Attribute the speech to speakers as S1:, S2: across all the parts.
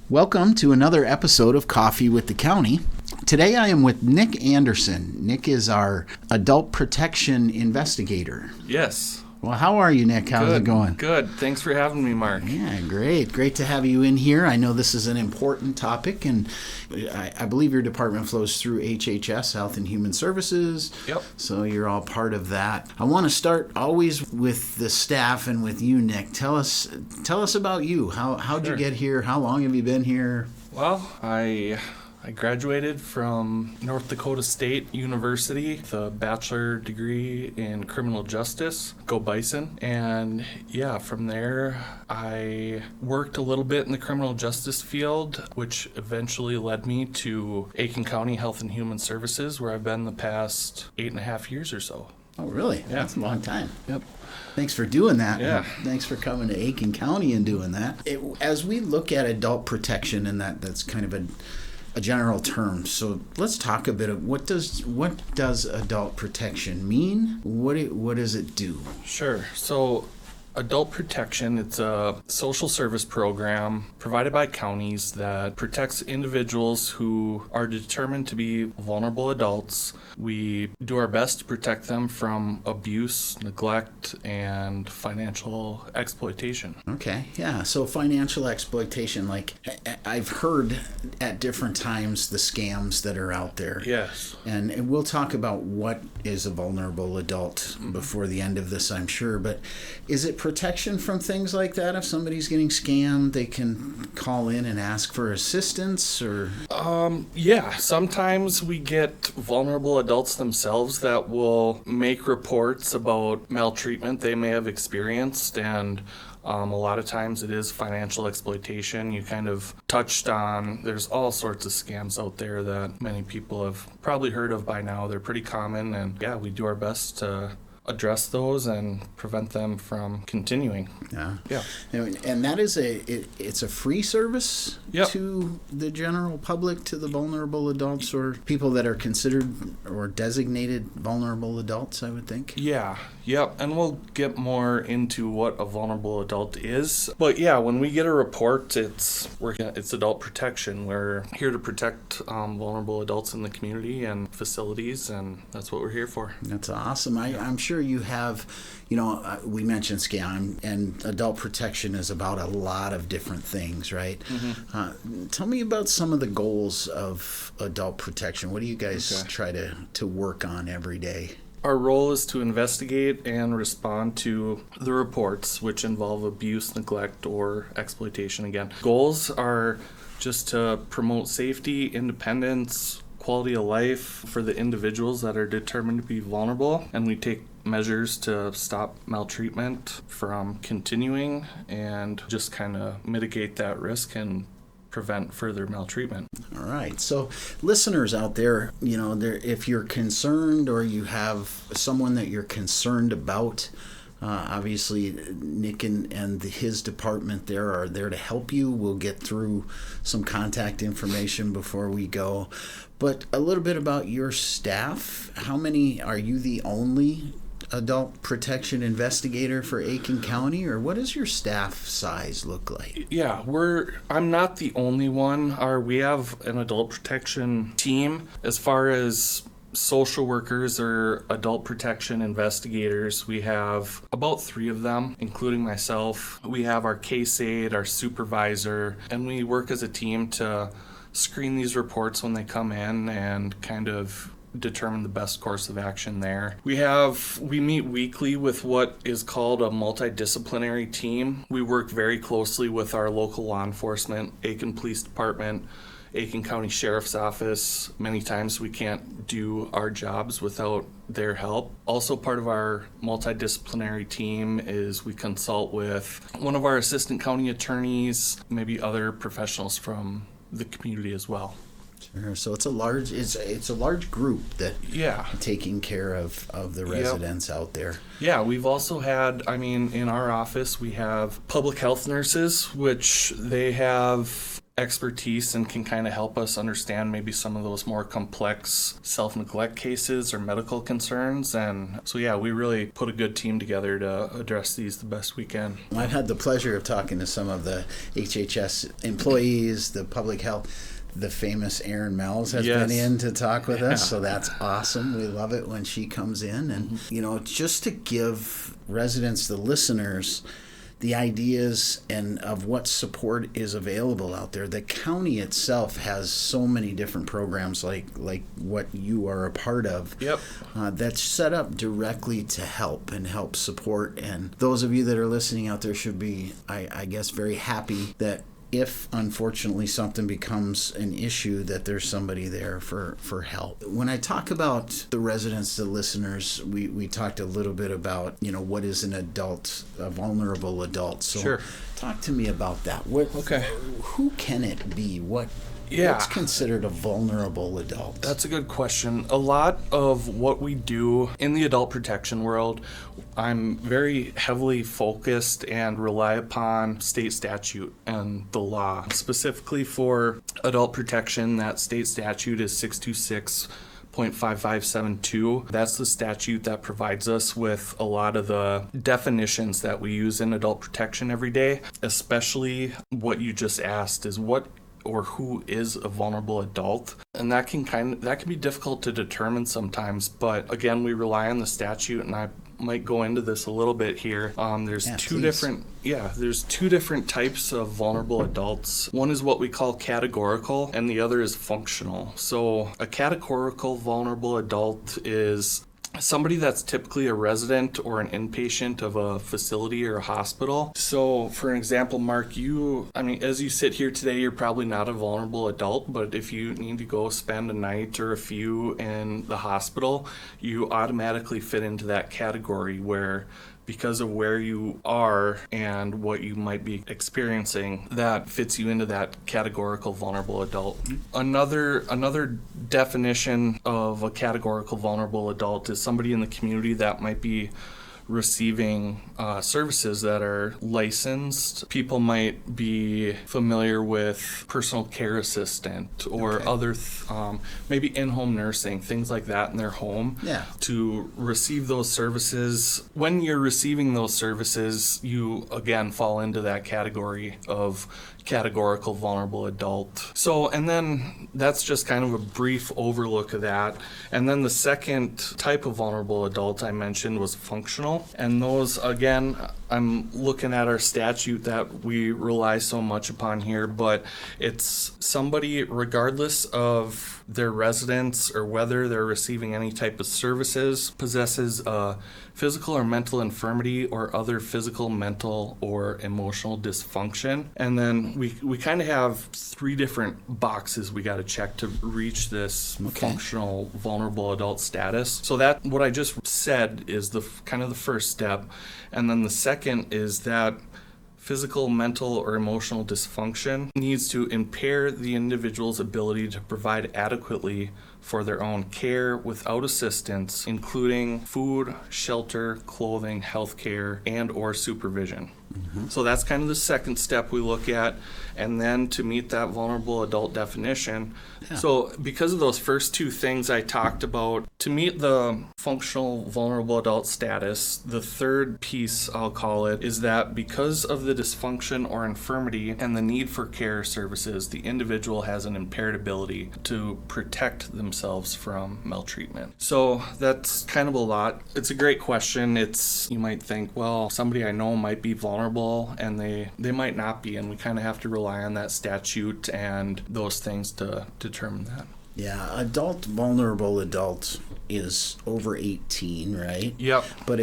S1: Welcome to another episode of Coffee with the County. Today I am with Nick Anderson. Nick is our adult protection investigator.
S2: Yes.
S1: Well, how are you, Nick? How's it going?
S2: Good. Thanks for having me, Mark.
S1: Yeah, great. Great to have you in here. I know this is an important topic, and I believe your department flows through HHS, Health and Human Services.
S2: Yep.
S1: So you're all part of that. I want to start always with the staff and with you, Nick. Tell us about you. How'd you get here? How long have you been here?
S2: Well, I graduated from North Dakota State University with a bachelor degree in criminal justice. Go Bison. And yeah, from there I worked a little bit in the criminal justice field, which eventually led me to Aiken County Health and Human Services, where I've been the past 8.5 years or so.
S1: Oh, really?
S2: Yeah.
S1: That's a long time.
S2: Yep.
S1: Thanks for doing that.
S2: Yeah.
S1: Thanks for coming to Aiken County and doing that. As we look at adult protection, and that's kind of a general term. So let's talk a bit of what does adult protection mean? What does it do?
S2: Sure. So adult protection, it's a social service program provided by counties that protects individuals who are determined to be vulnerable adults. We do our best to protect them from abuse, neglect, and financial exploitation.
S1: Okay, yeah. So financial exploitation, like I've heard at different times the scams that are out there.
S2: Yes.
S1: And we'll talk about what is a vulnerable adult before the end of this, I'm sure. But is it protection from things like that? If somebody's getting scammed, they can call in and ask for assistance, or?
S2: Yeah, sometimes we get vulnerable adults themselves that will make reports about maltreatment they may have experienced, and a lot of times it is financial exploitation. You kind of touched on, there's all sorts of scams out there that many people have probably heard of by now. They're pretty common, and yeah, we do our best to address those and prevent them from continuing.
S1: Yeah. And that is it's a free service.
S2: Yep.
S1: To the general public, to the vulnerable adults, or people that are considered or designated vulnerable adults, I would think.
S2: Yeah. Yep. And we'll get more into what a vulnerable adult is. But yeah, when we get a report, it's adult protection. We're here to protect vulnerable adults in the community and facilities, and that's what we're here for.
S1: That's awesome. I'm sure you have, we mentioned scam, and adult protection is about a lot of different things, right? Mm-hmm. Tell me about some of the goals of adult protection. What do you guys try to work on every day?
S2: Our role is to investigate and respond to the reports which involve abuse, neglect, or exploitation. Again, goals are just to promote safety, independence, quality of life for the individuals that are determined to be vulnerable, and we take measures to stop maltreatment from continuing and just kind of mitigate that risk and prevent further maltreatment.
S1: All right. So listeners out there, if you're concerned or you have someone that you're concerned about, obviously Nick and his department there are there to help you. We'll get through some contact information before we go. But a little bit about your staff. How many, are you the only adult protection investigator for Aiken County, or what does your staff size look like?
S2: Yeah, I'm not the only one. We have an adult protection team. As far as social workers or adult protection investigators, we have about 3 of them, including myself. We have our case aide, our supervisor, and we work as a team to screen these reports when they come in and kind of determine the best course of action there. We meet weekly with what is called a multidisciplinary team. We work very closely with our local law enforcement, Aiken Police Department, Aiken County Sheriff's Office. Many times we can't do our jobs without their help. Also part of our multidisciplinary team is we consult with one of our assistant county attorneys, maybe other professionals from the community as well.
S1: Sure. So it's a large group that taking care of the residents out there.
S2: Yeah, we've also had, in our office we have public health nurses, which they have expertise and can kind of help us understand maybe some of those more complex self-neglect cases or medical concerns. And so, yeah, we really put a good team together to address these the best we can.
S1: I've had the pleasure of talking to some of the HHS employees, the public health. The famous Erin Mells has been in to talk with us, so that's awesome. We love it when she comes in. And, just to give residents, the listeners, the ideas and of what support is available out there. The county itself has so many different programs like what you are a part of.
S2: Yep.
S1: That's set up directly to help support. And those of you that are listening out there should be, I guess, very happy that if unfortunately something becomes an issue, that there's somebody there for help. When I talk about the residents, the listeners, we talked a little bit about, what is an adult, a vulnerable adult. So
S2: Sure.
S1: Talk to me about that. Who can it be? What's considered a vulnerable adult?
S2: That's a good question. A lot of what we do in the adult protection world, I'm very heavily focused and rely upon state statute and the law. Specifically for adult protection, that state statute is 626.5572. That's the statute that provides us with a lot of the definitions that we use in adult protection every day, especially what you just asked is what or who is a vulnerable adult. And that can be difficult to determine sometimes, but again, we rely on the statute, and I might go into this a little bit here. There's two different types of vulnerable adults. One is what we call categorical, and the other is functional. So a categorical vulnerable adult is somebody that's typically a resident or an inpatient of a facility or a hospital. So, for example, Mark, as you sit here today, you're probably not a vulnerable adult, but if you need to go spend a night or a few in the hospital, you automatically fit into that category where, because of where you are and what you might be experiencing, that fits you into that categorical vulnerable adult. Another definition of a categorical vulnerable adult is somebody in the community that might be receiving services that are licensed. People might be familiar with personal care assistant or other maybe in-home nursing, things like that in their home. To receive those services. When you're receiving those services, you again fall into that category of categorical vulnerable adult. So, and then that's just kind of a brief overlook of that. And then the second type of vulnerable adult I mentioned was functional. And those, again, I'm looking at our statute that we rely so much upon here, but it's somebody, regardless of their residence or whether they're receiving any type of services, possesses a physical or mental infirmity or other physical, mental, or emotional dysfunction. And then we kind of have three different boxes we got to check to reach this functional vulnerable adult status. So that what I just said is the kind of the first step. And then the second is that physical, mental, or emotional dysfunction needs to impair the individual's ability to provide adequately for their own care without assistance, including food, shelter, clothing, health care, and or supervision. So that's kind of the second step we look at. And then to meet that vulnerable adult definition. So because of those first two things I talked about, to meet the functional vulnerable adult status, the third piece, I'll call it, is that because of the dysfunction or infirmity and the need for care services, the individual has an impaired ability to protect themselves from maltreatment. So that's kind of a lot. It's a great question. You might think, well, somebody I know might be vulnerable, and they might not be, and we kind of have to rely on that statute and those things to determine that.
S1: Yeah, vulnerable adult is over 18, right?
S2: Yep.
S1: But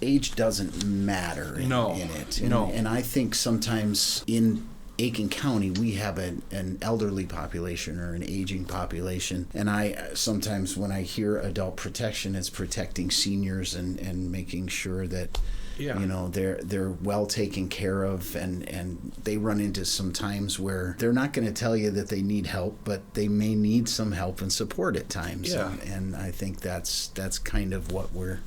S1: age doesn't matter in it. And I think sometimes in Aiken County, we have an elderly population or an aging population. And sometimes when I hear adult protection, it's protecting seniors and making sure that they're well taken care of, and they run into some times where they're not going to tell you that they need help, but they may need some help and support at times. And I think that's kind of what we're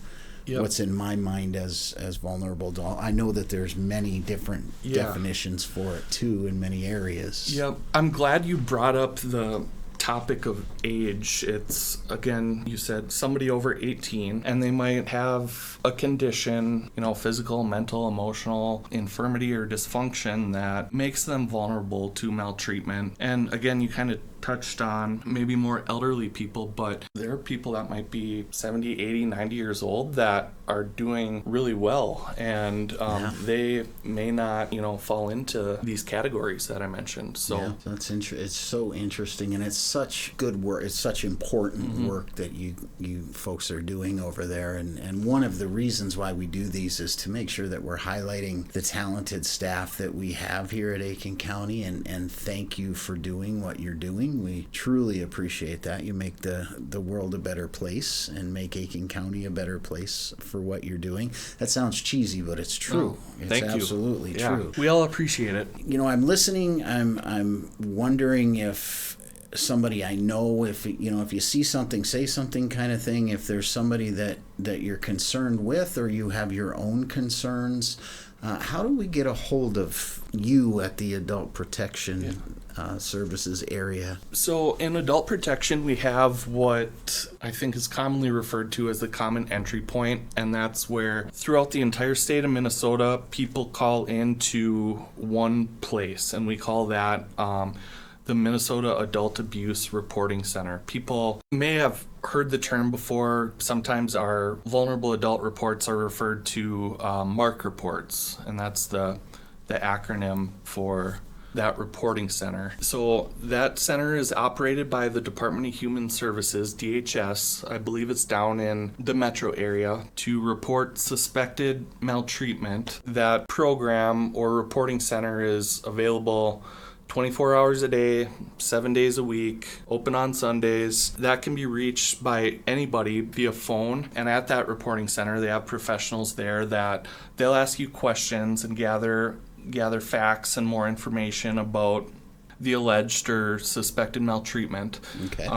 S2: Yep.
S1: what's in my mind as vulnerable adult. I know that there's many different definitions for it too in many areas.
S2: Yep. I'm glad you brought up the topic of age. It's, again, you said somebody over 18 and they might have a condition, physical, mental, emotional infirmity or dysfunction that makes them vulnerable to maltreatment. And again, you kind of touched on maybe more elderly people, but there are people that might be 70, 80, 90 years old that are doing really well, and they may not, fall into these categories that I mentioned. So
S1: that's it's so interesting, and it's such good work. It's such important work that you folks are doing over there, and one of the reasons why we do these is to make sure that we're highlighting the talented staff that we have here at Aitkin County, and thank you for doing what you're doing. We truly appreciate that. You make the world a better place and make Aitkin County a better place for what you're doing. That sounds cheesy, but it's true.
S2: Thank
S1: it's
S2: you.
S1: Absolutely
S2: Yeah,
S1: true.
S2: we all appreciate it.
S1: I'm listening. I'm wondering if somebody I know, if you see something, say something kind of thing, if there's somebody that you're concerned with or you have your own concerns, how do we get a hold of you at the Adult Protection Services area?
S2: So in adult protection, we have what I think is commonly referred to as the common entry point, and that's where throughout the entire state of Minnesota, people call into one place, and we call that the Minnesota Adult Abuse Reporting Center. People may have heard the term before. Sometimes our vulnerable adult reports are referred to MARC reports, and that's the acronym for that reporting center. So that center is operated by the Department of Human Services, DHS. I believe it's down in the metro area to report suspected maltreatment. That program or reporting center is available 24 hours a day, 7 days a week, open on Sundays. That can be reached by anybody via phone. And at that reporting center, they have professionals there that they'll ask you questions and gather facts and more information about the alleged or suspected maltreatment.
S1: Okay.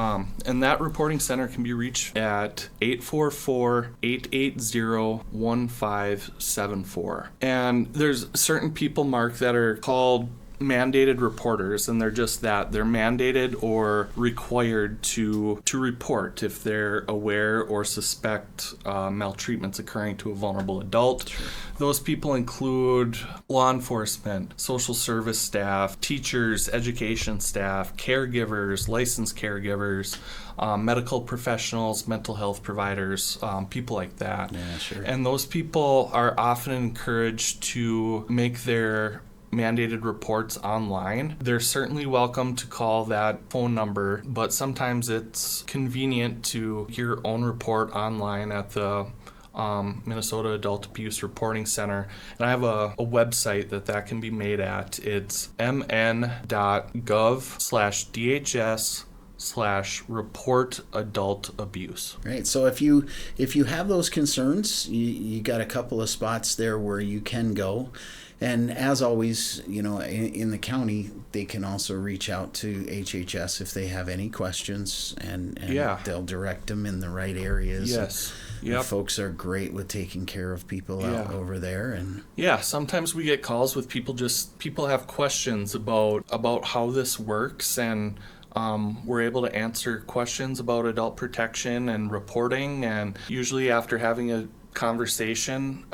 S2: And that reporting center can be reached at 844-880-1574. And there's certain people, Mark, that are called mandated reporters, and they're just that. They're mandated or required to report if they're aware or suspect maltreatments occurring to a vulnerable adult. Sure. Those people include law enforcement, social service staff, teachers, education staff, caregivers, licensed caregivers, medical professionals, mental health providers, people like that.
S1: Yeah, sure. And
S2: those people are often encouraged to make their mandated reports online. They're certainly welcome to call that phone number, but sometimes it's convenient to your own report online at the Minnesota Adult Abuse Reporting Center. And I have a website that can be made at. It's mn.gov/DHS/report adult abuse.
S1: Right. So if you have those concerns, you got a couple of spots there where you can go. And as always, in the county, they can also reach out to HHS if they have any questions, and they'll direct them in the right areas.
S2: Yes. Yep.
S1: Folks are great with taking care of people out over there. And
S2: sometimes we get calls with people have questions about how this works, and we're able to answer questions about adult protection and reporting, and usually after having a conversation,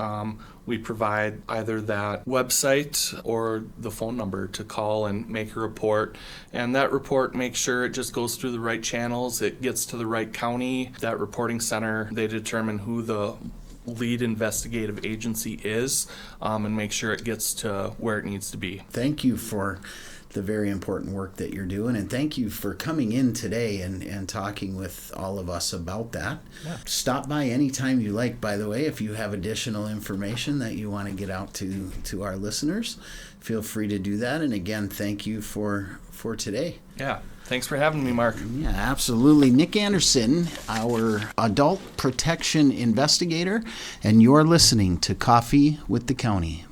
S2: we provide either that website or the phone number to call and make a report. And that report makes sure it just goes through the right channels, it gets to the right county. That reporting center, they determine who the lead investigative agency is, and make sure it gets to where it needs to be.
S1: Thank you for the very important work that you're doing, and thank you for coming in today and talking with all of us about that. Yeah. Stop by anytime you like, by the way, if you have additional information that you want to get out to our listeners. Feel free to do that. And again, thank you for today.
S2: Yeah. Thanks for having me, Mark.
S1: Yeah, absolutely. Nick Anderson, our adult protection investigator, and you're listening to Coffee with the County.